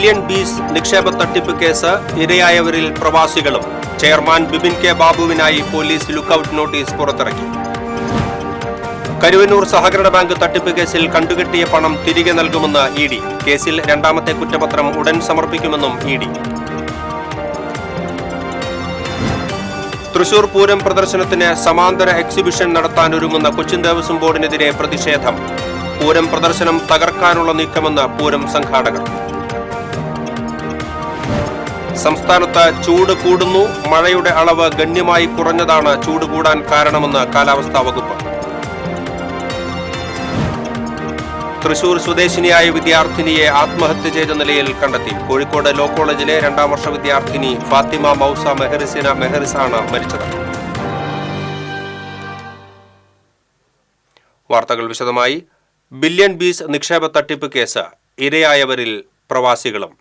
Billion bees നിക്ഷേപ തട്ടിപ്പ് case ഇരയായവരിൽ പ്രവാസികളും. ചെയർമാൻ ബിബിൻ കെ ബാബുവിനായി പോലീസ് ലുക്കൌട്ട് നോട്ടീസ് പുറത്തിറക്കി. കരുവന്നൂർ സഹകരണ ബാങ്ക് തട്ടിപ്പ് കേസിൽ കണ്ടുകെട്ടിയ പണം തിരികെ നൽകുമെന്ന് ഇഡി. കേസിൽ രണ്ടാമത്തെ കുറ്റപത്രം ഉടൻ സമർപ്പിക്കുമെന്നും ഇഡി. തൃശൂർ പൂരം പ്രദർശനത്തിന് സമാന്തര എക്സിബിഷൻ നടത്താനൊരുങ്ങുന്ന കൊച്ചിൻ ദേവസ്വം ബോർഡിനെതിരെ പ്രതിഷേധം. പൂരം പ്രദർശനം തകർക്കാനുള്ള നീക്കമെന്ന് പൂരം സംഘാടകർ. സംസ്ഥാനത്ത് ചൂട് കൂടുന്നു. മഴയുടെ അളവ് ഗണ്യമായി കുറഞ്ഞതാണ് ചൂട് കൂടാൻ കാരണമെന്ന് കാലാവസ്ഥാ വകുപ്പ്. തൃശൂർ സ്വദേശിനിയായ വിദ്യാർത്ഥിനിയെ ആത്മഹത്യ ചെയ്ത നിലയിൽ കണ്ടെത്തി. കോഴിക്കോട് ലോ കോളേജിലെ 2ാം വർഷ വിദ്യാർത്ഥിനി ഫാത്തിമ മൗസ മെഹറിസാണ് മരിച്ചത്. വാർത്തകൾ വിശദമായി. ബില്യൺ ബീസ് നിക്ഷേപ തട്ടിപ്പ് കേസ് ഇരയായവരിൽ പ്രവാസികളും.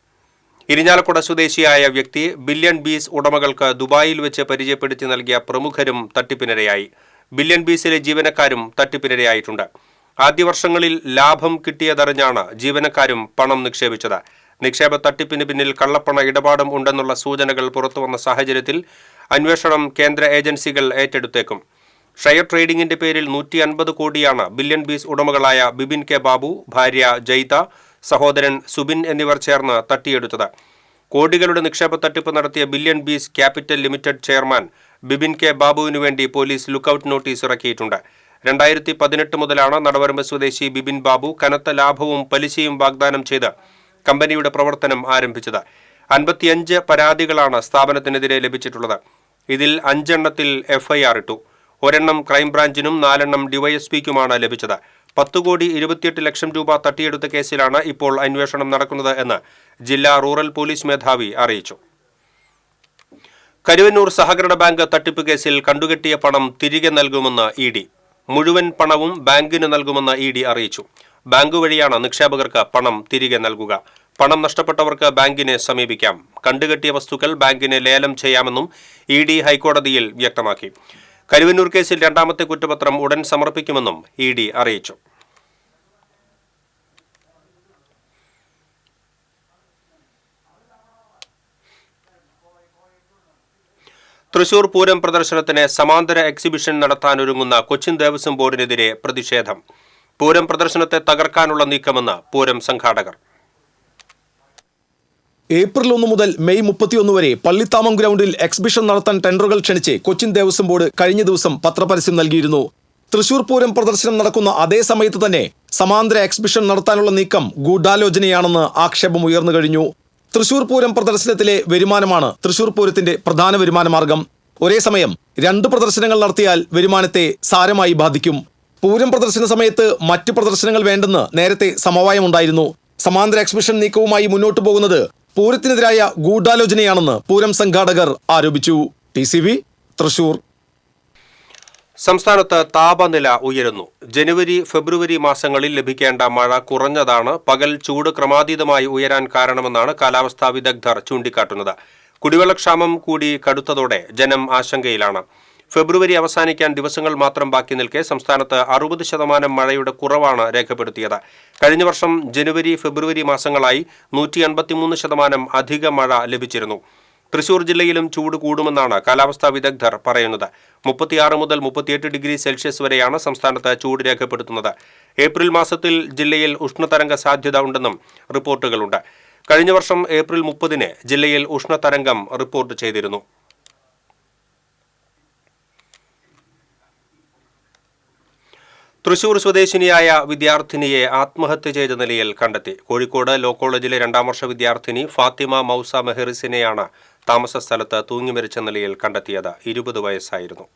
ഇരിഞ്ഞാലക്കുട സ്വദേശിയായ വ്യക്തി ബില്യൺ ബീസ് ഉടമകൾക്ക് ദുബായിൽ വെച്ച് പരിചയപ്പെടുത്തി നൽകിയ പ്രമുഖരും തട്ടിപ്പിനിരയായി. ബില്യൺ ബീസിലെ ജീവനക്കാരും തട്ടിപ്പിനിരയായിട്ടുണ്ട്. ആദ്യ വർഷങ്ങളിൽ ലാഭം കിട്ടിയതറിഞ്ഞാണ് ജീവനക്കാരും പണം നിക്ഷേപിച്ചത്. നിക്ഷേപ തട്ടിപ്പിന് പിന്നിൽ കള്ളപ്പണ ഇടപാടും ഉണ്ടെന്നുള്ള സൂചനകൾ പുറത്തുവന്ന സാഹചര്യത്തിൽ അന്വേഷണം കേന്ദ്ര ഏജൻസികൾ ഏറ്റെടുത്തേക്കും. ഷെയർ ട്രേഡിംഗിന്റെ പേരിൽ 150 കോടിയാണ് ബില്യൺ ബീസ് ഉടമകളായ ബിബിൻ കെ ബാബു, ഭാര്യ ജയ്ത, സഹോദരൻ സുബിൻ എന്നിവർ ചേർന്ന് തട്ടിയെടുത്തത്. കോടികളുടെ നിക്ഷേപ തട്ടിപ്പ് നടത്തിയ billion bees capital limited chairman Bibin K ബാബുവിനു വേണ്ടി പോലീസ് ലുക്കൌട്ട് നോട്ടീസ് ഇറക്കിയിട്ടുണ്ട്. 2018 മുതലാണ് നടവരമ്പ് സ്വദേശി ബിബിൻ ബാബു കനത്ത ലാഭവും പലിശയും വാഗ്ദാനം ചെയ്ത് കമ്പനിയുടെ പ്രവർത്തനം ആരംഭിച്ചത്. 55 പരാതികളാണ് സ്ഥാപനത്തിനെതിരെ ലഭിച്ചിട്ടുള്ളത്. ഇതിൽ 5 എണ്ണത്തിൽ FIR ഇട്ടു. 1 എണ്ണം ക്രൈംബ്രാഞ്ചിനും 4 എണ്ണം ഡിവൈഎസ്പിക്കുമാണ് ലഭിച്ചത്. 10,28 ലക്ഷം രൂപ തട്ടിയെടുത്ത കേസിലാണ് ഇപ്പോൾ അന്വേഷണം നടക്കുന്നത് എന്ന് ജില്ലാ റൂറൽ പോലീസ് മേധാവി അറിയിച്ചു. കരുവന്നൂർ സഹകരണ ബാങ്ക് തട്ടിപ്പ് കേസിൽ കണ്ടുകെട്ടിയ പണം തിരികെ നൽകുമെന്ന് ഇഡി. മുഴുവൻ പണവും ബാങ്കിന് നൽകുമെന്ന് ഇഡി അറിയിച്ചു. ബാങ്ക് വഴിയാണ് നിക്ഷേപകർക്ക് പണം തിരികെ നൽകുക. പണം നഷ്ടപ്പെട്ടവർക്ക് ബാങ്കിനെ സമീപിക്കാം. കണ്ടുകെട്ടിയ വസ്തുക്കൾ ബാങ്കിന് ലേലം ചെയ്യാമെന്നും ഇഡി ഹൈക്കോടതിയിൽ വ്യക്തമാക്കി. കരുവന്നൂർ കേസിൽ രണ്ടാമത്തെ കുറ്റപത്രം ഉടൻ സമർപ്പിക്കുമെന്നും ഇഡി അറിയിച്ചു. തൃശൂർ പൂരം പ്രദർശനത്തിന് സമാന്തര എക്സിബിഷൻ നടത്താനൊരുങ്ങുന്ന കൊച്ചിൻ ദേവസ്വം ബോർഡിനെതിരെ പ്രതിഷേധം. പൂരം പ്രദർശനത്തെ തകർക്കാനുള്ള നീക്കമെന്ന് പൂരം സംഘാടകർ. ഏപ്രിൽ 1 മുതൽ മെയ് 31 വരെ പള്ളിത്താമം ഗ്രൗണ്ടിൽ എക്സിബിഷൻ നടത്താൻ ടെൻഡറുകൾ ക്ഷണിച്ച് കൊച്ചിൻ ദേവസ്വം ബോർഡ് കഴിഞ്ഞ ദിവസം പത്രപരസ്യം നൽകിയിരുന്നു. തൃശൂർ പൂരം പ്രദർശനം നടക്കുന്ന അതേ സമയത്ത് തന്നെ സമാന്തര എക്സിബിഷൻ നടത്താനുള്ള നീക്കം ഗൂഢാലോചനയാണെന്ന് ആക്ഷേപം ഉയർന്നു കഴിഞ്ഞു. തൃശൂർ പൂരം പ്രദർശനത്തിലെ വരുമാനമാണ് തൃശൂർ പൂരത്തിന്റെ പ്രധാന വരുമാന മാർഗം. ഒരേ സമയം 2 പ്രദർശനങ്ങൾ നടത്തിയാൽ വരുമാനത്തെ സാരമായി ബാധിക്കും. പൂരം പ്രദർശന സമയത്ത് മറ്റ് പ്രദർശനങ്ങൾ വേണ്ടെന്ന് നേരത്തെ സമവായമുണ്ടായിരുന്നു. സമാന്തര എക്സിബിഷൻ നീക്കവുമായി മുന്നോട്ടു പോകുന്നത് പൂരത്തിനെതിരായ ഗൂഢാലോചനയാണെന്ന് പൂരം സംഘാടകർ ആരോപിച്ചു. TCV തൃശൂർ. സംസ്ഥാനത്ത് താപനില ഉയരുന്നു. ജനുവരി, ഫെബ്രുവരി മാസങ്ങളിൽ ലഭിക്കേണ്ട മഴ കുറഞ്ഞതാണ് പകൽ ചൂട് ക്രമാതീതമായി ഉയരാൻ കാരണമെന്നാണ് കാലാവസ്ഥാ വിദഗ്ധർ ചൂണ്ടിക്കാട്ടുന്നത്. കുടിവെള്ളക്ഷാമം കൂടി കടുത്തതോടെ ജനം ആശങ്കയിലാണ്. ഫെബ്രുവരി അവസാനിക്കാൻ ദിവസങ്ങൾ മാത്രം ബാക്കി നിൽക്കെ സംസ്ഥാനത്ത് 60% മഴയുടെ കുറവാണ് രേഖപ്പെടുത്തിയത്. കഴിഞ്ഞ വർഷം ജനുവരി, ഫെബ്രുവരി മാസങ്ങളായി 153% അധിക മഴ ലഭിച്ചിരുന്നു. തൃശൂർ ജില്ലയിലും ചൂട് കൂടുമെന്നാണ് കാലാവസ്ഥാ വിദഗ്ധർ പറയുന്നത്. 36 മുതൽ 38 ഡിഗ്രി സെൽഷ്യസ് വരെയാണ് സംസ്ഥാനത്ത് ചൂട് രേഖപ്പെടുത്തുന്നത്. ഏപ്രിൽ മാസത്തിൽ ജില്ലയിൽ ഉഷ്ണതരംഗ സാധ്യത ഉണ്ടെന്നും റിപ്പോർട്ടുകളുണ്ട്. കഴിഞ്ഞ വർഷം ഏപ്രിൽ 30-ന് ജില്ലയിൽ ഉഷ്ണതരംഗം റിപ്പോർട്ട് ചെയ്തിരുന്നു. തൃശൂർ സ്വദേശിനിയായ വിദ്യാർത്ഥിനിയെ ആത്മഹത്യ ചെയ്ത നിലയിൽ കണ്ടെത്തി. കോഴിക്കോട് ലോ കോളേജിലെ 2ാം വർഷ വിദ്യാർത്ഥിനി ഫാത്തിമ മൗസ മെഹറിസിനെയാണ് താമസ സ്ഥലത്ത് തൂങ്ങിമരിച്ച നിലയിൽ കണ്ടെത്തിയത്. 20 വയസ്സായിരുന്നു.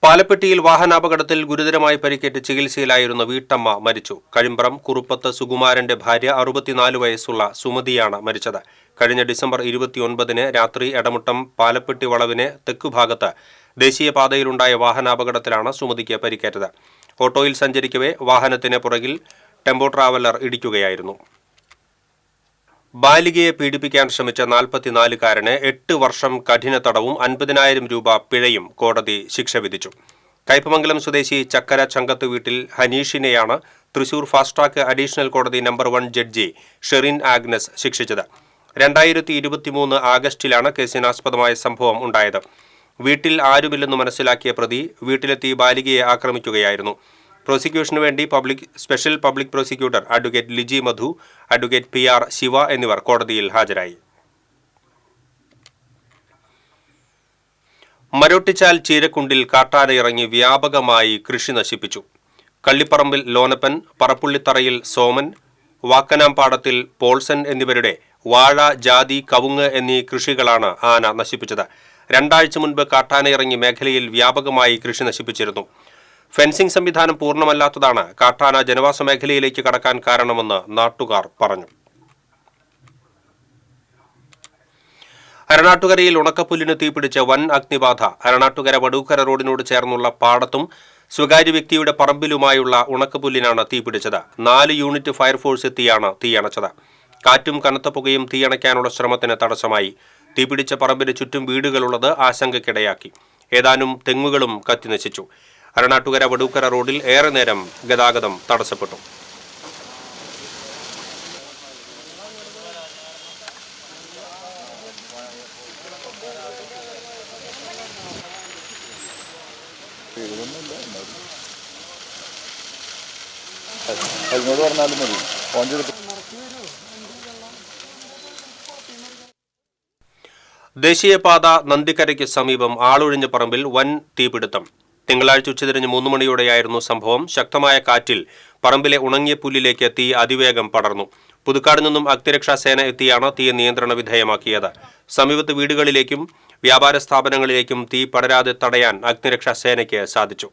പാലപ്പെട്ടിയിൽ വാഹനാപകടത്തിൽ ഗുരുതരമായി പരിക്കേറ്റ് ചികിത്സയിലായിരുന്ന വീട്ടമ്മ മരിച്ചു. കഴിമ്പ്രം കുറുപ്പത്ത് സുകുമാരന്റെ ഭാര്യ 64 വയസ്സുള്ള സുമതിയാണ് മരിച്ചത്. കഴിഞ്ഞ ഡിസംബർ 29-ന് രാത്രി എടമുട്ടം പാലപ്പെട്ടി വളവിന് തെക്കുഭാഗത്ത് ദേശീയപാതയിലുണ്ടായ വാഹനാപകടത്തിലാണ് സുമതിക്ക് പരിക്കേറ്റത്. ഓട്ടോയിൽ സഞ്ചരിക്കവേ വാഹനത്തിന് പുറകിൽ ടെമ്പോ ട്രാവലർ ഇടിക്കുകയായിരുന്നു. ബാലികയെ പീഡിപ്പിക്കാൻ ശ്രമിച്ച 44-കാരന് 8 വർഷം കഠിന തടവും 50,000 രൂപ പിഴയും കോടതി ശിക്ഷ വിധിച്ചു. കയ്പമംഗലം സ്വദേശി ചക്കര ചങ്കത്ത് വീട്ടിൽ ഹനീഷിനെയാണ് തൃശൂർ ഫാസ്റ്റ് ട്രാക്ക് അഡീഷണൽ കോടതി നമ്പർ 1 ജഡ്ജി ഷെറിൻ ആഗ്നസ് ശിക്ഷിച്ചത്. 2023 ആഗസ്റ്റിലാണ് കേസിനാസ്പദമായ സംഭവം ഉണ്ടായത്. വീട്ടിൽ ആരുമില്ലെന്ന് മനസ്സിലാക്കിയ പ്രതി വീട്ടിലെത്തി ബാലികയെ ആക്രമിക്കുകയായിരുന്നു. പ്രോസിക്യൂഷനു വേണ്ടി special public prosecutor advocate Liji Madhu, advocate PR Shiva എന്നിവർ കോടതിയിൽ ഹാജരായി. മരോട്ടിച്ചാൽ ചീരക്കുണ്ടിൽ കാട്ടാനയിറങ്ങി വ്യാപകമായി കൃഷി നശിപ്പിച്ചു. കള്ളിപ്പറമ്പിൽ ലോനപ്പൻ, പറപ്പുള്ളിത്തറയിൽ സോമൻ, വാക്കനാംപാടത്തിൽ പോൾസൻ എന്നിവരുടെ വാഴ, ജാതി, കവുങ്ങ് എന്നീ കൃഷികളാണ് ആന നശിപ്പിച്ചത്. 2 ആഴ്ച മുൻപ് കാട്ടാനയിറങ്ങി മേഖലയിൽ വ്യാപകമായി കൃഷി നശിപ്പിച്ചിരുന്നു. ഫെൻസിംഗ് സംവിധാനം പൂർണ്ണമല്ലാത്തതാണ് കാട്ടാന ജനവാസ മേഖലയിലേക്ക് കടക്കാൻ കാരണമെന്ന് നാട്ടുകാർ പറഞ്ഞു. അരണാട്ടുകരയിൽ ഉണക്കപ്പുല്ലിന് തീപിടിച്ച വൻ അഗ്നിബാധ. അരണാട്ടുകര വടൂക്കര റോഡിനോട് ചേർന്നുള്ള പാടത്തും സ്വകാര്യ വ്യക്തിയുടെ പറമ്പിലുമായുള്ള ഉണക്കപ്പുല്ലിനാണ് തീപിടിച്ചത്. 4 യൂണിറ്റ് ഫയർഫോഴ്സ് എത്തിയാണ് തീയണച്ചത്. കാറ്റും കനത്ത പുകയും തീയണയ്ക്കാനുള്ള ശ്രമത്തിന് തടസ്സമായി. തീപിടിച്ച പറമ്പിന് ചുറ്റും വീടുകളുള്ളത് ആശങ്കയ്ക്കിടയാക്കി. ഏതാനും തെങ്ങുകളും കത്തിനശിച്ചു. അരണാട്ടുകര വടൂക്കര റോഡിൽ ഏറെ നേരം ഗതാഗതം തടസ്സപ്പെട്ടു. ദേശീയപാത നന്ദിക്കരയ്ക്ക് സമീപം ആളൊഴിഞ്ഞ പറമ്പിൽ വൻ തീപിടുത്തം. തിങ്കളാഴ്ച ഉച്ചതിരിഞ്ഞ് 3 മണിയോടെയായിരുന്നു സംഭവം. ശക്തമായ കാറ്റിൽ പറമ്പിലെ ഉണങ്ങിയ പുല്ലിലേക്ക് തീ അതിവേഗം പടർന്നു. പുതുക്കാട് നിന്നും അഗ്നിരക്ഷാസേന എത്തിയാണ് തീ നിയന്ത്രണ വിധേയമാക്കിയത്. സമീപത്ത് വീടുകളിലേക്കും വ്യാപാര സ്ഥാപനങ്ങളിലേക്കും തീ പടരാതെ തടയാൻ അഗ്നിരക്ഷാസേനയ്ക്ക് സാധിച്ചു.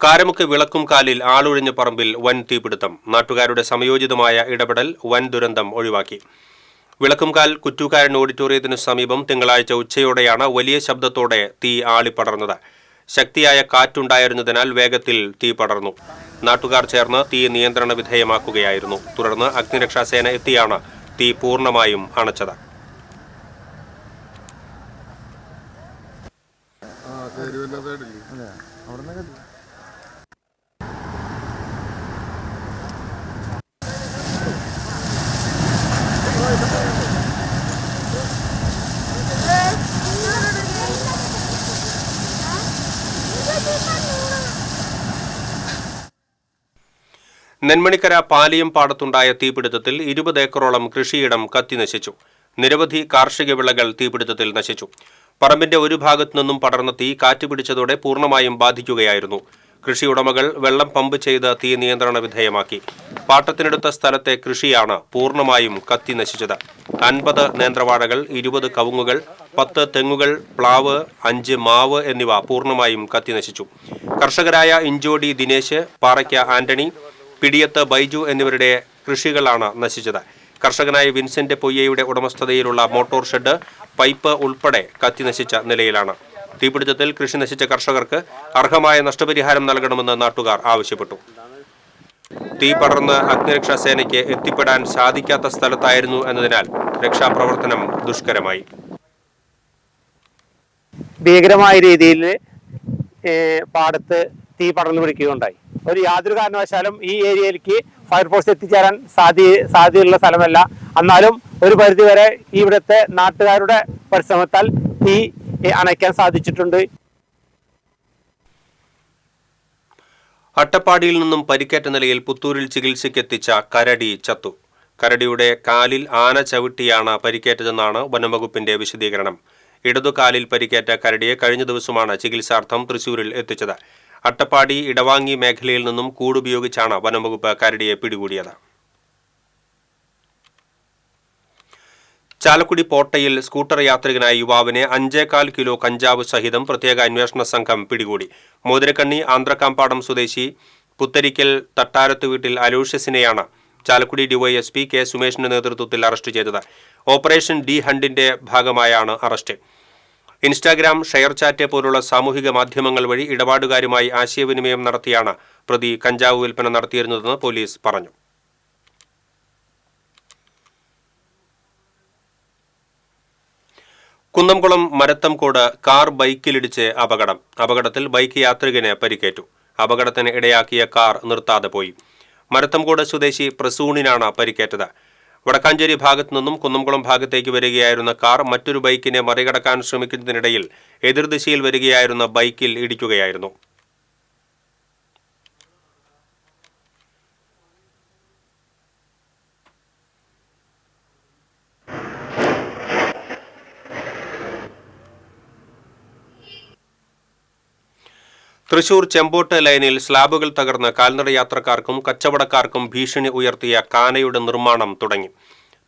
കാരമുക്ക് വിളക്കുംകാലിൽ ആളൊഴിഞ്ഞ പറമ്പിൽ വൻ തീപിടുത്തം. നാട്ടുകാരുടെ സമയോചിതമായ ഇടപെടൽ വൻ ദുരന്തം ഒഴിവാക്കി. വിളക്കുംകാൽ കുറ്റൂക്കാരൻ ഓഡിറ്റോറിയത്തിനു സമീപം തിങ്കളാഴ്ച ഉച്ചയോടെയാണ് വലിയ ശബ്ദത്തോടെ തീ ആളിപ്പടർന്നത്. ശക്തിയായ കാറ്റുണ്ടായിരുന്നതിനാൽ വേഗത്തിൽ തീ പടർന്നു. നാട്ടുകാർ ചേർന്ന് തീ നിയന്ത്രണ വിധേയമാക്കുകയായിരുന്നു. തുടർന്ന് അഗ്നിരക്ഷാസേന എത്തിയാണ് തീ പൂർണ്ണമായും അണച്ചത്. നെന്മണിക്കര പാലിയം പാടത്തുണ്ടായ തീപിടുത്തത്തിൽ 20 ഏക്കറോളം കൃഷിയിടം കത്തിനശിച്ചു. നിരവധി കാർഷിക വിളകൾ തീപിടുത്തത്തിൽ നശിച്ചു. പറമ്പിന്റെ ഒരു ഭാഗത്തു നിന്നും പടർന്ന തീ കാറ്റുപിടിച്ചതോടെ പൂർണ്ണമായും ബാധിക്കുകയായിരുന്നു. കൃഷിയുടമകൾ വെള്ളം പമ്പ് ചെയ്ത് തീ നിയന്ത്രണ വിധേയമാക്കി. പാട്ടത്തിനെടുത്ത സ്ഥലത്തെ കൃഷിയാണ് പൂർണ്ണമായും കത്തി നശിച്ചത്. 50 നേന്ത്രവാഴകൾ, 20 കവുങ്ങുകൾ, 10 തെങ്ങുകൾ, പ്ലാവ്, 5 മാവ് എന്നിവ പൂർണ്ണമായും കത്തിനശിച്ചു. കർഷകരായ ഇഞ്ചോടി ദിനേശ്, പാറയ്ക്ക ആന്റണി, പിടിയത്ത് ബൈജു എന്നിവരുടെ കൃഷികളാണ് നശിച്ചത്. കർഷകനായ വിൻസെന്റ് പൊയ്യയുടെ ഉടമസ്ഥതയിലുള്ള മോട്ടോർ ഷെഡ്, പൈപ്പ് ഉൾപ്പെടെ കത്തിനശിച്ച നിലയിലാണ്. തീപിടുത്തത്തിൽ കൃഷി നശിച്ച കർഷകർക്ക് അർഹമായ നഷ്ടപരിഹാരം നൽകണമെന്ന് നാട്ടുകാർ ആവശ്യപ്പെട്ടു. തീ പടർന്ന് അഗ്നിരക്ഷാസേനയ്ക്ക് എത്തിപ്പെടാൻ സാധിക്കാത്ത സ്ഥലത്തായിരുന്നു എന്നതിനാൽ രക്ഷാപ്രവർത്തനം ദുഷ്കരമായി. ഭീകരമായ രീതിയിൽ പാടത്ത് തീ പടർന്നു പിടിക്കുകയുണ്ടായി. യാതൊരു കാരണവശാലും ഈ ഏരിയയിലേക്ക് ഫയർഫോഴ്സ് എത്തിച്ചേരാൻ സാധ്യതയുള്ള സ്ഥലമല്ല. എന്നാലും ഒരു പരിധിവരെ ഇവിടുത്തെ നാട്ടുകാരുടെ പരിശ്രമത്താൽ തീ അണയ്ക്കാൻ സാധിച്ചിട്ടുണ്ട്. അട്ടപ്പാടിയിൽ നിന്നും പരിക്കേറ്റ നിലയിൽ പുത്തൂരിൽ ചികിത്സയ്ക്കെത്തിച്ച കരടി ചത്തു. കരടിയുടെ കാലിൽ ആന ചവിട്ടിയാണ് പരിക്കേറ്റതെന്നാണ് വനംവകുപ്പിന്റെ വിശദീകരണം. ഇടതുകാലിൽ പരിക്കേറ്റ കരടിയെ കഴിഞ്ഞ ദിവസമാണ് ചികിത്സാർത്ഥം തൃശൂരിൽ എത്തിച്ചത്. അട്ടപ്പാടി ഇടവാങ്ങി മേഖലയിൽ നിന്നും കൂടുപയോഗിച്ചാണ് വനംവകുപ്പ് കരടിയെ പിടികൂടിയത്. ചാലക്കുടി പോട്ടയിൽ സ്കൂട്ടർ യാത്രികനായ യുവാവിനെ 5.25 കിലോ കഞ്ചാവ് സഹിതം പ്രത്യേക അന്വേഷണ സംഘം പിടികൂടി. മോതിരക്കണ്ണി ആന്ത്രക്കാമ്പാടം സ്വദേശി പുത്തരിക്കൽ തട്ടാരത്ത് വീട്ടിൽ അലോഷ്യസിനെയാണ് ചാലക്കുടി ഡിവൈഎസ്പി കെ സുമേഷിന്റെ നേതൃത്വത്തിൽ അറസ്റ്റ് ചെയ്തത്. ഓപ്പറേഷൻ ഡി ഹണ്ടിന്റെ ഭാഗമായാണ് അറസ്റ്റ്. ഇൻസ്റ്റാഗ്രാം, ഷെയർ ചാറ്റ് പോലുള്ള സാമൂഹിക മാധ്യമങ്ങൾ വഴി ഇടപാടുകാരുമായി ആശയവിനിമയം നടത്തിയാണ് പ്രതി കഞ്ചാവ് വിൽപ്പന നടത്തിയിരുന്നതെന്ന് പോലീസ് പറഞ്ഞു. കുന്നംകുളം മരത്തംകോട് കാർ ബൈക്കിലിടിച്ച് അപകടത്തിൽ ബൈക്ക് യാത്രികന് പരിക്കേറ്റു. അപകടത്തിന് ഇടയാക്കിയ കാർ നിർത്താതെ പോയി. മരത്തംകോട് സ്വദേശി പ്രസൂണിനാണ് പരിക്കേറ്റത്. വടക്കാഞ്ചേരി ഭാഗത്തു നിന്നും കുന്നംകുളം ഭാഗത്തേക്ക് വരികയായിരുന്ന കാർ മറ്റൊരു ബൈക്കിനെ മറികടക്കാൻ ശ്രമിക്കുന്നതിനിടയിൽ എതിർദിശയിൽ വരികയായിരുന്ന ബൈക്കിൽ ഇടിക്കുകയായിരുന്നു. തൃശൂർ ചെമ്പോട്ട് ലൈനിൽ സ്ലാബുകൾ തകർന്ന് കാൽനട യാത്രക്കാർക്കും കച്ചവടക്കാർക്കും ഭീഷണി ഉയർത്തിയ കാനയുടെ നിർമ്മാണം തുടങ്ങി.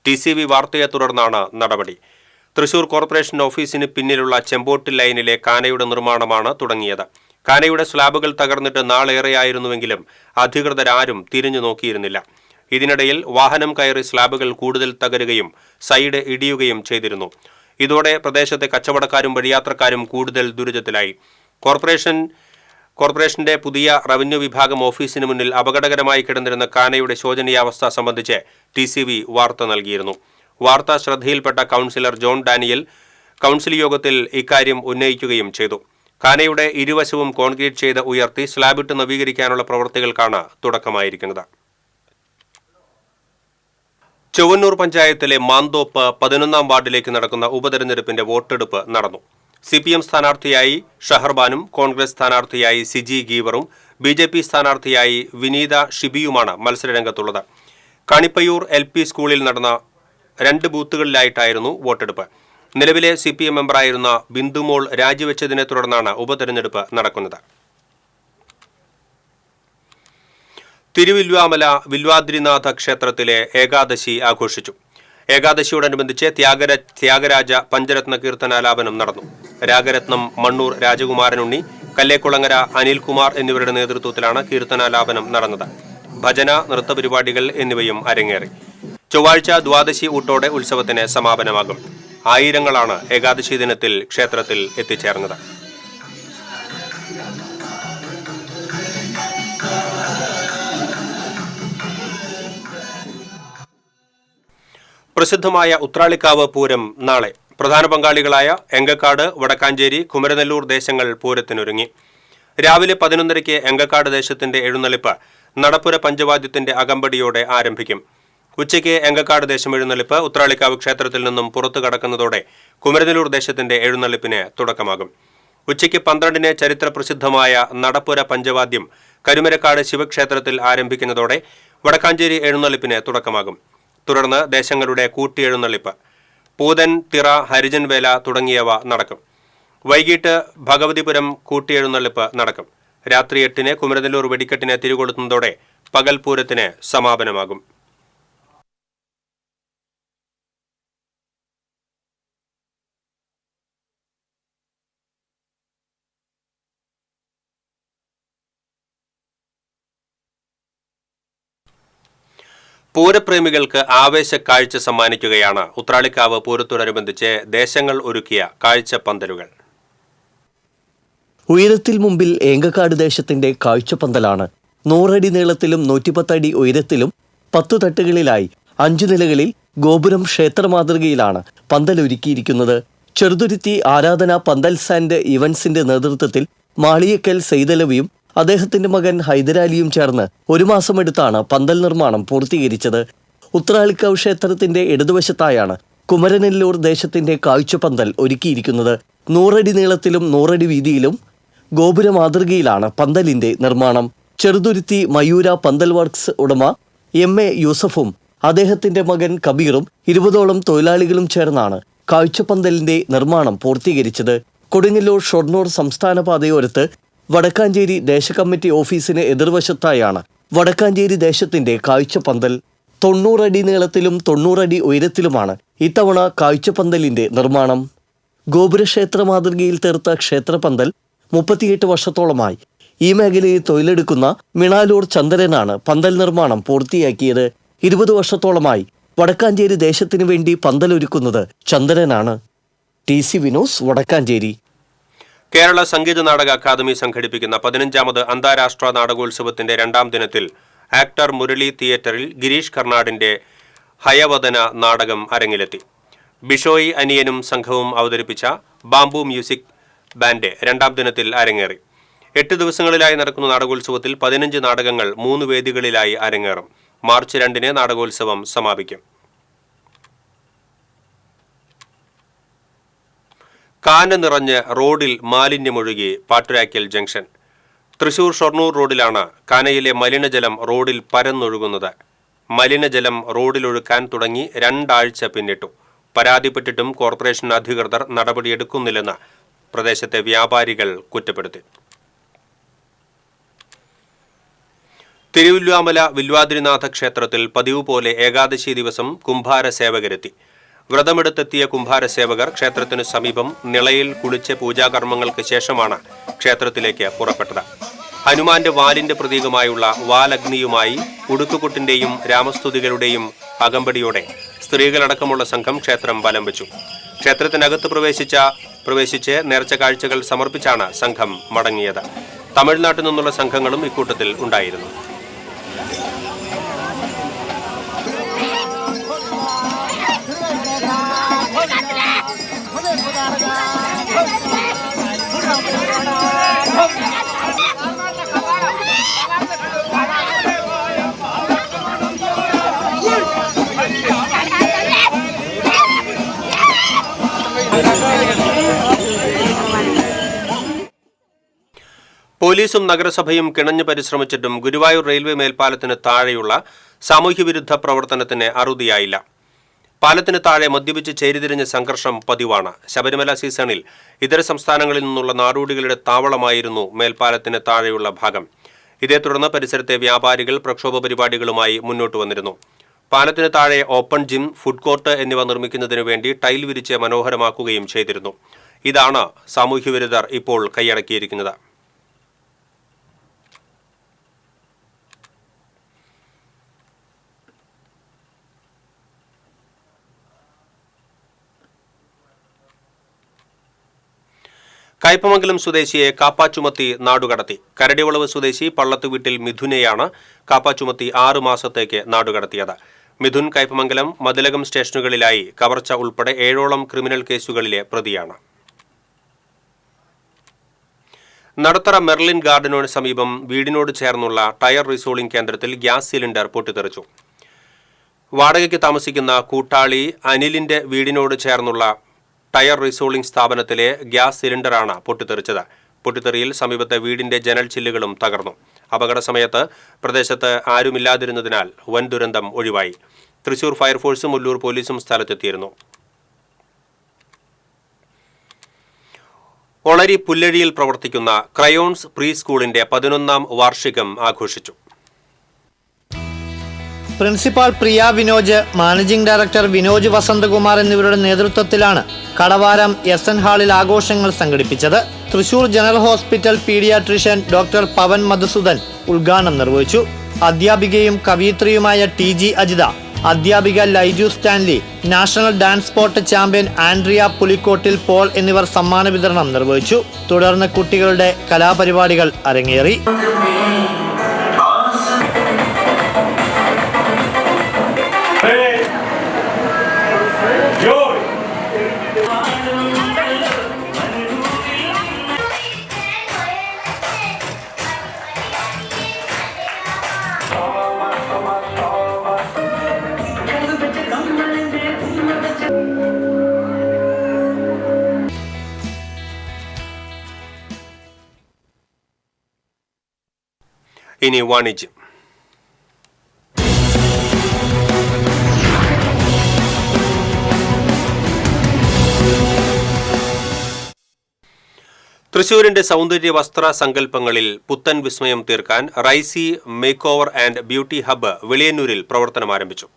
TCV വാർത്തയെ തുടർന്നാണ് നടപടി. തൃശൂർ കോർപ്പറേഷൻ ഓഫീസിന് പിന്നിലുള്ള ചെമ്പോട്ട് ലൈനിലെ കാനയുടെ നിർമ്മാണമാണ് തുടങ്ങിയത്. കാനയുടെ സ്ലാബുകൾ തകർന്നിട്ട് നാളേറെയായിരുന്നുവെങ്കിലും അധികൃതരാരും തിരിഞ്ഞു നോക്കിയിരുന്നില്ല. ഇതിനിടയിൽ വാഹനം കയറി സ്ലാബുകൾ കൂടുതൽ തകരുകയും സൈഡ് ഇടിയുകയും ചെയ്തിരുന്നു. ഇതോടെ പ്രദേശത്തെ കച്ചവടക്കാരും വഴിയാത്രക്കാരും കൂടുതൽ ദുരിതത്തിലായി. കോർപ്പറേഷന്റെ പുതിയ റവന്യൂ വിഭാഗം ഓഫീസിന് മുന്നിൽ അപകടകരമായി കിടന്നിരുന്ന കാനയുടെ ശോചനീയാവസ്ഥ സംബന്ധിച്ച് TCV വാർത്ത നൽകിയിരുന്നു. വാർത്ത ശ്രദ്ധയിൽപ്പെട്ട കൗൺസിലർ ജോൺ ഡാനിയൽ കൗൺസിൽ യോഗത്തിൽ ഇക്കാര്യം ഉന്നയിക്കുകയും ചെയ്തു. കാനയുടെ ഇരുവശവും കോൺക്രീറ്റ് ചെയ്ത് ഉയർത്തി സ്ലാബിട്ട് നവീകരിക്കാനുള്ള പ്രവൃത്തികൾക്കാണ് തുടക്കമായിരിക്കുന്നത്. ചൊവ്വന്നൂർ പഞ്ചായത്തിലെ മാന്തോപ്പ് 11ാം വാർഡിലേക്ക് നടക്കുന്ന ഉപതെരഞ്ഞെടുപ്പിന്റെ വോട്ടെടുപ്പ് നടന്നു. CPM സ്ഥാനാർത്ഥിയായി ഷഹർബാനും കോൺഗ്രസ് സ്ഥാനാർത്ഥിയായി സിജി ഗീവറും BJP സ്ഥാനാർത്ഥിയായി വിനീത ഷിബിയുമാണ് മത്സരരംഗത്തുള്ളത്. കണിപ്പയൂർ LP സ്കൂളിൽ നടന്ന 2 ബൂത്തുകളിലായിട്ടായിരുന്നു വോട്ടെടുപ്പ്. നിലവിലെ CPM മെമ്പറായിരുന്ന ബിന്ദുമോൾ രാജിവെച്ചതിനെ തുടർന്നാണ് ഉപതെരഞ്ഞെടുപ്പ് നടക്കുന്നത്. തിരുവില്വാമല വില്വാദ്രിനാഥ ക്ഷേത്രത്തിലെ ഏകാദശി ആഘോഷിച്ചു. ഏകാദശിയോടനുബന്ധിച്ച് ത്യാഗരാജ പഞ്ചരത്ന കീർത്തനാലാപനം നടന്നു. രാഗരത്നം മണ്ണൂർ രാജകുമാരനുണ്ണി, കല്ലേക്കുളങ്ങര അനിൽകുമാർ എന്നിവരുടെ നേതൃത്വത്തിലാണ് കീർത്തനാലാപനം നടന്നത്. ഭജന, നൃത്തപരിപാടികൾ എന്നിവയും അരങ്ങേറി. ചൊവ്വാഴ്ച ദ്വാദശി ഊട്ടോടെ ഉത്സവത്തിന് സമാപനമാകും. ആയിരങ്ങളാണ് ഏകാദശി ദിനത്തിൽ ക്ഷേത്രത്തിൽ എത്തിച്ചേർന്നത്. പ്രസിദ്ധമായ ഉത്രാളിക്കാവ് പൂരം നാളെ. പ്രധാന പങ്കാളികളായ എങ്കക്കാട്, വടക്കാഞ്ചേരി, കുമരനെല്ലൂർ ദേശങ്ങൾ പൂരത്തിനൊരുങ്ങി. രാവിലെ 11:30 എങ്കക്കാട് ദേശത്തിന്റെ എഴുന്നള്ളിപ്പ് നടപ്പുര പഞ്ചവാദ്യത്തിന്റെ അകമ്പടിയോടെ ആരംഭിക്കും. ഉച്ചയ്ക്ക് എങ്കക്കാട് ദേശം എഴുന്നള്ളിപ്പ് ഉത്രാളിക്കാവ് ക്ഷേത്രത്തിൽ നിന്നും പുറത്തു കടക്കുന്നതോടെ കുമരനെല്ലൂർ ദേശത്തിന്റെ എഴുന്നള്ളിപ്പിന് തുടക്കമാകും. ഉച്ചയ്ക്ക് 12-ന് ചരിത്ര പ്രസിദ്ധമായ നടപ്പുര പഞ്ചവാദ്യം കരുമരക്കാട് ശിവക്ഷേത്രത്തിൽ ആരംഭിക്കുന്നതോടെ വടക്കാഞ്ചേരി എഴുന്നള്ളിപ്പിന് തുടക്കമാകും. തുടർന്ന് ദേശങ്ങളുടെ കൂട്ടിയെഴുന്നള്ളിപ്പ്, പൂതൻ, തിറ, ഹരിജൻ വേല തുടങ്ങിയവ നടക്കും. വൈകിട്ട് ഭഗവതിപുരം കൂട്ടിയെഴുന്നള്ളിപ്പ് നടക്കും. രാത്രി 8-ന് കുമരനെല്ലൂർ വെടിക്കെട്ടിന് തിരികൊളുത്തുന്നതോടെ പകൽ പൂരത്തിന് സമാപനമാകും. പൂരപ്രേമികൾക്ക് ആവേശക്കാഴ്ച സമ്മാനിക്കുകയാണ് ഉത്രാളിക്കാവ് പൂരത്തോടനുബന്ധിച്ച് ദേശങ്ങൾ ഒരുക്കിയ കാഴ്ചപ്പന്തലുകൾ. ഉയരത്തിൽ മുമ്പിൽ ഏങ്കക്കാട് ദേശത്തിന്റെ കാഴ്ചപ്പന്തലാണ്. 100 അടി നീളത്തിലും 110 അടി ഉയരത്തിലും 10 തട്ടുകളിലായി 5 നിലകളിൽ ഗോപുരം ക്ഷേത്ര മാതൃകയിലാണ് പന്തലൊരുക്കിയിരിക്കുന്നത്. ചെറുതുരുത്തി ആരാധന പന്തൽസ് ആൻഡ് ഇവന്റ്സിന്റെ നേതൃത്വത്തിൽ മാളിയക്കൽ സെയ്തലവിയും അദ്ദേഹത്തിന്റെ മകൻ ഹൈദരാലിയും ചേർന്ന് 1 മാസമെടുത്താണ് പന്തൽ നിർമ്മാണം പൂർത്തീകരിച്ചത്. ഉത്രാളിക്കാവ് ക്ഷേത്രത്തിന്റെ ഇടതുവശത്തായാണ് കുമരനെല്ലൂർ ദേശത്തിന്റെ കാഴ്ചപ്പന്തൽ ഒരുക്കിയിരിക്കുന്നത്. 100 അടി നീളത്തിലും 100 അടി വീതിയിലും ഗോപുര മാതൃകയിലാണ് പന്തലിന്റെ നിർമ്മാണം. ചെറുതുരുത്തി മയൂര പന്തൽ വർക്ക്സ് ഉടമ MA യൂസഫും അദ്ദേഹത്തിന്റെ മകൻ കബീറും 20ഓളം തൊഴിലാളികളും ചേർന്നാണ് കാഴ്ചപ്പന്തലിന്റെ നിർമ്മാണം പൂർത്തീകരിച്ചത്. കൊടുങ്ങല്ലൂർ ഷൊർണൂർ സംസ്ഥാന പാതയോരത്ത് വടക്കാഞ്ചേരി ദേശകമ്മിറ്റി ഓഫീസിന് എതിർവശത്തായാണ് വടക്കാഞ്ചേരി ദേശത്തിന്റെ കാഴ്ചപ്പന്തൽ. 90 അടി നീളത്തിലും 90 അടി ഉയരത്തിലുമാണ് ഇത്തവണ കാഴ്ചപ്പന്തലിന്റെ നിർമ്മാണം. ഗോപുരക്ഷേത്ര മാതൃകയിൽ തീർത്ത ക്ഷേത്രപന്തൽ 38 വർഷത്തോളമായി ഈ മേഖലയിൽ തൊഴിലെടുക്കുന്ന മിണാലൂർ ചന്ദ്രനാണ് പന്തൽ നിർമ്മാണം പൂർത്തിയാക്കിയത്. 20 വർഷത്തോളമായി വടക്കാഞ്ചേരി ദേശത്തിനു വേണ്ടി പന്തലൊരുക്കുന്നത് ചന്ദ്രനാണ്. TCV news, Vadakkanchery. കേരള സംഗീത നാടക അക്കാദമി സംഘടിപ്പിക്കുന്ന 15ാമത് അന്താരാഷ്ട്ര നാടകോത്സവത്തിന്റെ 2ാം ദിനത്തിൽ ആക്ടർ മുരളി തിയേറ്ററിൽ ഗിരീഷ് കർണാടിന്റെ ഹയവദന നാടകം അരങ്ങിലെത്തി. ബിഷോയ് അനിയനും സംഘവും അവതരിപ്പിച്ച ബാംബു മ്യൂസിക് ബാൻഡ് രണ്ടാം ദിനത്തിൽ അരങ്ങേറി. 8 ദിവസങ്ങളിലായി നടക്കുന്ന നാടകോത്സവത്തിൽ 15 നാടകങ്ങൾ 3 വേദികളിലായി അരങ്ങേറും. മാർച്ച് 2-ന് നാടകോത്സവം സമാപിക്കും. കാന നിറഞ്ഞ് റോഡിൽ മാലിന്യമൊഴുകി പാട്ടുരാക്കൽ ജംഗ്ഷൻ. തൃശൂർ ഷൊർണൂർ റോഡിലാണ് കാനയിലെ മലിനജലം റോഡിൽ പരന്നൊഴുകുന്നത്. മലിനജലം റോഡിലൊഴുക്കാൻ തുടങ്ങി 2 ആഴ്ച പിന്നിട്ടു. പരാതിപ്പെട്ടിട്ടും കോർപ്പറേഷൻ അധികൃതർ നടപടിയെടുക്കുന്നില്ലെന്ന് പ്രദേശത്തെ വ്യാപാരികൾ കുറ്റപ്പെടുത്തി. തിരുവല്ലുവാമല വില്വാദ്രിനാഥ ക്ഷേത്രത്തിൽ പതിവ് പോലെ ഏകാദശി ദിവസം കുംഭാര സേവകരെത്തി. വ്രതമെടുത്തെത്തിയ കുംഭാര സേവകർ ക്ഷേത്രത്തിനു സമീപം നിളയിൽ കുളിച്ച് പൂജാകർമ്മങ്ങൾക്ക് ശേഷമാണ് ക്ഷേത്രത്തിലേക്ക് പുറപ്പെട്ടത്. ഹനുമാന്റെ വാലിന്റെ പ്രതീകമായുള്ള വാലഗ്നിയുമായി ഉടുക്കുകുട്ടിന്റെയും രാമസ്തുതികളുടെയും അകമ്പടിയോടെ സ്ത്രീകളടക്കമുള്ള സംഘം ക്ഷേത്രം വലം വെച്ചു. ക്ഷേത്രത്തിനകത്ത് പ്രവേശിച്ച് നേർച്ച കാഴ്ചകൾ സമർപ്പിച്ചാണ് സംഘം മടങ്ങിയത്. തമിഴ്നാട്ടിൽ നിന്നുള്ള സംഘങ്ങളും ഇക്കൂട്ടത്തിൽ ഉണ്ടായിരുന്നു. പോലീസും നഗരസഭയും കിണഞ്ഞു പരിശ്രമിച്ചിട്ടും ഗുരുവായൂർ റെയിൽവേ മേൽപ്പാലത്തിന് താഴെയുള്ള സാമൂഹ്യവിരുദ്ധ പ്രവർത്തനത്തിന് അറുതിയായില്ല. പാലത്തിന് താഴെ മദ്യപിച്ച് ചേരിതിരിഞ്ഞ സംഘർഷം പതിവാണ്. ശബരിമല സീസണിൽ ഇതര സംസ്ഥാനങ്ങളിൽ നിന്നുള്ള നാടോടികളുടെ താവളമായിരുന്നു മേൽപ്പാലത്തിന് താഴെയുള്ള ഭാഗം. ഇതേ തുടർന്ന് പരിസരത്തെ വ്യാപാരികൾ പ്രക്ഷോഭ പരിപാടികളുമായി മുന്നോട്ട് വന്നിരുന്നു. പാലത്തിന് താഴെ ഓപ്പൺ ജിം, ഫുഡ് കോർട്ട് എന്നിവ നിർമ്മിക്കുന്നതിനു വേണ്ടി ടൈൽ വിരിച്ച് മനോഹരമാക്കുകയും ചെയ്തിരുന്നു. ഇതാണ് സാമൂഹ്യവിരുദ്ധർ ഇപ്പോൾ കൈയടക്കിയിരിക്കുന്നത്. കയ്പമംഗലം സ്വദേശിയെ കാപ്പാച്ചുമത്തി നാടുകടത്തി. കരടിവളവ് സ്വദേശി പള്ളത്ത് വീട്ടിൽ മിഥുനെയാണ് കാപ്പാച്ചുമത്തി 6 മാസത്തേക്ക് നാടുകടത്തിയത്. മിഥുൻ കയ്പമംഗലം, മതിലകം സ്റ്റേഷനുകളിലായി കവർച്ച ഉൾപ്പെടെ 7ഓളം ക്രിമിനൽ കേസുകളിലെ പ്രതിയാണ്. നടത്തറ മെർലിൻ ഗാർഡനോട് സമീപം വീടിനോട് ചേർന്നുള്ള ടയർ റീസോളിംഗ് കേന്ദ്രത്തിൽ ഗ്യാസ് സിലിണ്ടർ പൊട്ടിത്തെറിച്ചു. വാടകയ്ക്ക് താമസിക്കുന്ന കൂട്ടാളി അനിലിന്റെ വീടിനോട് ചേർന്നുള്ള ടയർ റീസോളിംഗ് സ്ഥാപനത്തിലെ ഗ്യാസ് സിലിണ്ടറാണ് പൊട്ടിത്തെറിച്ചത്. പൊട്ടിത്തെറിയിൽ സമീപത്തെ വീടിന്റെ ജനൽ ചില്ലുകളും തകർന്നു. അപകട സമയത്ത് പ്രദേശത്ത് ആരുമില്ലാതിരുന്നതിനാൽ വൻ ദുരന്തം ഒഴിവായി. തൃശൂർ ഫയർഫോഴ്സും മുല്ലൂർ പോലീസും സ്ഥലത്തെത്തിയിരുന്നു. ഒളരി പുല്ലഴിയിൽ പ്രവർത്തിക്കുന്ന ക്രയോൺസ് പ്രീ സ്കൂളിന്റെ 11ാം വാർഷികം ആഘോഷിച്ചു. Principal Priya Vinoj, managing director Vinoj Vasanthakumar എന്നിവരുടെ നേതൃത്വത്തിലാണ് കടവാരം SN ഹാളിൽ ആഘോഷങ്ങൾ സംഘടിപ്പിച്ചത്. Thrissur general hospital paediatrician doctor Pavan Madhusudan ഉദ്ഘാടനം നിർവഹിച്ചു. അധ്യാപികയും കവയിത്രിയുമായ TG അജിത, അധ്യാപിക Laiju Stanley, national dance sport champion Andrea Pulikkottil Paul എന്നിവർ സമ്മാന വിതരണം നിർവഹിച്ചു. തുടർന്ന് കുട്ടികളുടെ കലാപരിപാടികൾ അരങ്ങേറി. ഇനി വാണിജ്യം. തൃശൂരിന്റെ സൗന്ദര്യ വസ്ത്ര സങ്കല്പങ്ങളിൽ പുത്തൻ വിസ്മയം തീർക്കാൻ Raisy make over and beauty hub വെളിയന്നൂരിൽ പ്രവർത്തനം ആരംഭിച്ചു.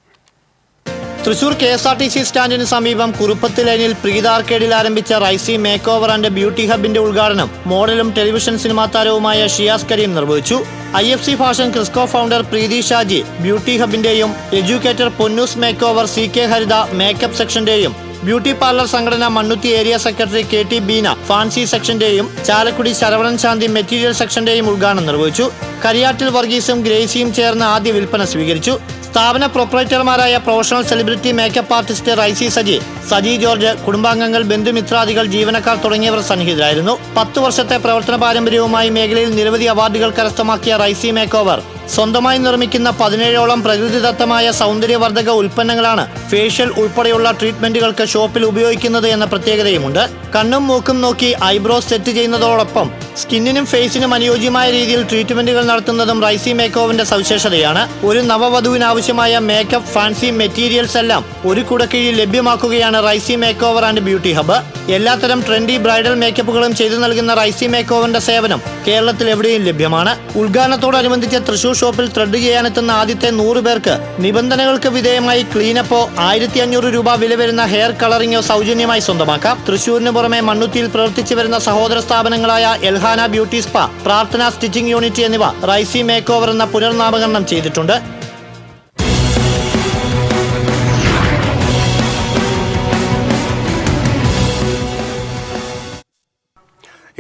തൃശൂർ KSRTC സ്റ്റാൻഡിന് സമീപം കുറുപ്പത്ത് ലൈനിൽ പ്രീത ആർക്കേഡിൽ ആരംഭിച്ച Raisy make over and beauty ഹബിന്റെ ഉദ്ഘാടനം മോഡലും ടെലിവിഷൻ സിനിമാ താരവുമായ ഷിയാസ് കരീം നിർവഹിച്ചു. IFC fashion Crisco founder Preethi Shaji beauty ഹബിന്റെയും educator Ponnoos make over CK Haritha makeup സെക്ഷന്റെയും ബ്യൂട്ടി പാർലർ സംഘടന Mannuthy area secretary KT Beena fancy സെക്ഷന്റെയും ചാലക്കുടി ശരവണൻ ശാന്തി മെറ്റീരിയൽ സെക്ഷന്റെയും ഉദ്ഘാടനം നിർവഹിച്ചു. കരിയാട്ടിൽ വർഗീസും ഗ്രേസിയും ചേർന്ന് ആദ്യ വിൽപ്പന സ്വീകരിച്ചു. സ്ഥാപന പ്രൊപ്പറേറ്റർമാരായ professional celebrity makeup artist Raisy Saji, Saji George, കുടുംബാംഗങ്ങൾ, ബന്ധുമിത്രാദികൾ, ജീവനക്കാർ തുടങ്ങിയവർ സന്നിഹിതരായിരുന്നു. 10 വർഷത്തെ പ്രവർത്തന പാരമ്പര്യവുമായി മേഖലയിൽ നിരവധി അവാർഡുകൾ കരസ്ഥമാക്കിയ റൈസി മേക്ക് ഓവർ സ്വന്തമായി നിർമ്മിക്കുന്ന 17ഓളം പ്രകൃതിദത്തമായ സൗന്ദര്യവർദ്ധക ഉൽപ്പന്നങ്ങളാണ് ഫേഷ്യൽ ഉൾപ്പെടെയുള്ള ട്രീറ്റ്മെന്റുകൾക്ക് ഷോപ്പിൽ ഉപയോഗിക്കുന്നത് എന്ന പ്രത്യേകതയുമുണ്ട്. കണ്ണും മൂക്കും നോക്കി ഐബ്രോസ് സെറ്റ് ചെയ്യുന്നതോടൊപ്പം സ്കിന്നിനും ഫേസിനും അനുയോജ്യമായ രീതിയിൽ ട്രീറ്റ്മെന്റുകൾ നടത്തുന്നതും റൈസി മേക്ക് ഓവറിന്റെ സവിശേഷതയാണ്. ഒരു നവവധുവിനാവശ്യമായ മേക്കപ്പ്, ഫാൻസി മെറ്റീരിയൽസ് എല്ലാം ഒരു കുടക്കീഴിൽ ലഭ്യമാക്കുകയാണ് Raisi make over and beauty hub. എല്ലാത്തരം ട്രെൻഡി ബ്രൈഡൽ മേക്കപ്പുകളും ചെയ്തു നൽകുന്ന റൈസി മേക്ക് ഓവറിന്റെ സേവനം കേരളത്തിൽ എവിടെയും ലഭ്യമാണ്. ഉദ്ഘാടനത്തോടനുബന്ധിച്ച് തൃശൂർ ഷോപ്പിൽ ത്രെഡ് ചെയ്യാനെത്തുന്ന ആദ്യത്തെ 100 പേർക്ക് നിബന്ധനകൾക്ക് വിധേയമായി ക്ലീനപ്പോ 1500 രൂപ വില വരുന്ന ഹെയർ കളറിങ്ങോ സൗജന്യമായി സ്വന്തമാക്കാം. തൃശൂരിന് പുറമെ മണ്ണുത്തിയിൽ പ്രവർത്തിച്ചു വരുന്ന സഹോദര സ്ഥാപനങ്ങളായ എൽഹാന ബ്യൂട്ടി സ്പാ, പ്രാർത്ഥന സ്റ്റിച്ചിങ് യൂണിറ്റ് എന്നിവ റൈസി മേക്ക് ഓവർ എന്ന പുനർനാമകരണം ചെയ്തിട്ടുണ്ട്.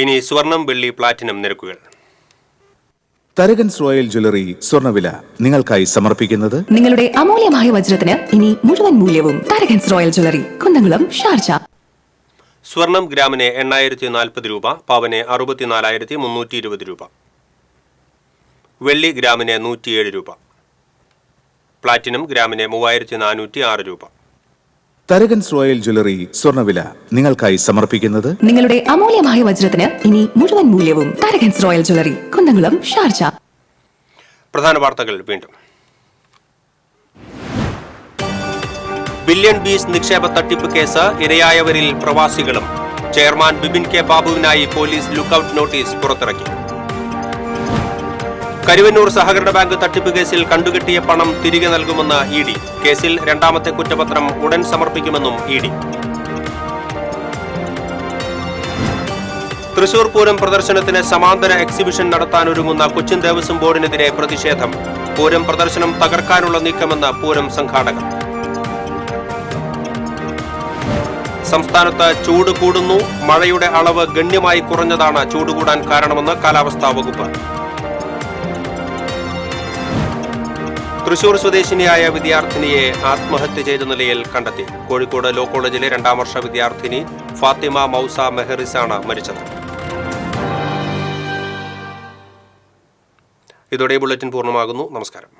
ഇനി സ്വർണം, വെള്ളി, പ്ലാറ്റിനം നിരക്കുകൾ. തരകൻസ് റോയൽ ജ്വല്ലറി സ്വർണ്ണവില നിങ്ങൾക്കായി സമർപ്പിക്കുന്നത് നിങ്ങളുടെ അമൂല്യമായ വജ്രത്തിന് ഇനി മുഴുവൻ മൂല്യവും Tharakans royal jewellery, Kunnamkulam, Sharjah. സ്വർണം ഗ്രാമിന് 8040 രൂപ, പവന് 64,320 രൂപ. വെള്ളി ഗ്രാമിന് 107 രൂപ. പ്ലാറ്റിനം ഗ്രാമിന് 3406 രൂപ. തരകൻസ് റോയൽ ജ്വല്ലറി സ്വർണ്ണവില നിങ്ങൾക്കായി സമർപ്പിക്കുന്നത് നിങ്ങളുടെ അമൂല്യമായ വജ്രത്തിന് ഇനി മുഴുവൻ മൂല്യവും Tharakans royal jewellery, Kunnamkulam, Sharjah. പ്രധാന വാർത്തകൾ വീണ്ടും. ബില്യൺ ബീസ് നിക്ഷേപ തട്ടിപ്പ് കേസ് ഇരയായവരിൽ പ്രവാസികളും. ചെയർമാൻ ബിബിൻ കെ ബാബുവിനായി പോലീസ് ലുക്കൌട്ട് നോട്ടീസ് പുറത്തിറക്കി. കരുവന്നൂർ സഹകരണ ബാങ്ക് തട്ടിപ്പ് കേസിൽ കണ്ടുകെട്ടിയ പണം തിരികെ നൽകുമെന്ന് ഇ.ഡി. കേസിൽ രണ്ടാമത്തെ കുറ്റപത്രം ഉടൻ സമർപ്പിക്കുമെന്നും ഇ.ഡി. തൃശൂർ പൂരം പ്രദർശനത്തിന് സമാന്തര എക്സിബിഷൻ നടത്താനൊരുങ്ങുന്ന കൊച്ചിൻ ദേവസ്വം ബോർഡിനെതിരെ പ്രതിഷേധം. പൂരം പ്രദർശനം തകർക്കാനുള്ള നീക്കമെന്ന് പൂരം സംഘാടകർ. സംസ്ഥാനത്ത് ചൂട് കൂടുന്നു. മഴയുടെ അളവ് ഗണ്യമായി കുറഞ്ഞതാണ് ചൂട് കൂടാൻ കാരണമെന്ന് കാലാവസ്ഥാ വകുപ്പ്. തൃശൂർ സ്വദേശിനിയായ വിദ്യാർത്ഥിനിയെ ആത്മഹത്യ ചെയ്ത നിലയിൽ കണ്ടെത്തി. കോഴിക്കോട് ലോ കോളേജിലെ 2ാം വർഷ വിദ്യാർത്ഥിനി ഫാത്തിമ മൗസ മെഹറിസാണ് മരിച്ചത്. ഇതോടെ ബുള്ളറ്റിൻ പൂർണ്ണമാകുന്നു. നമസ്കാരം.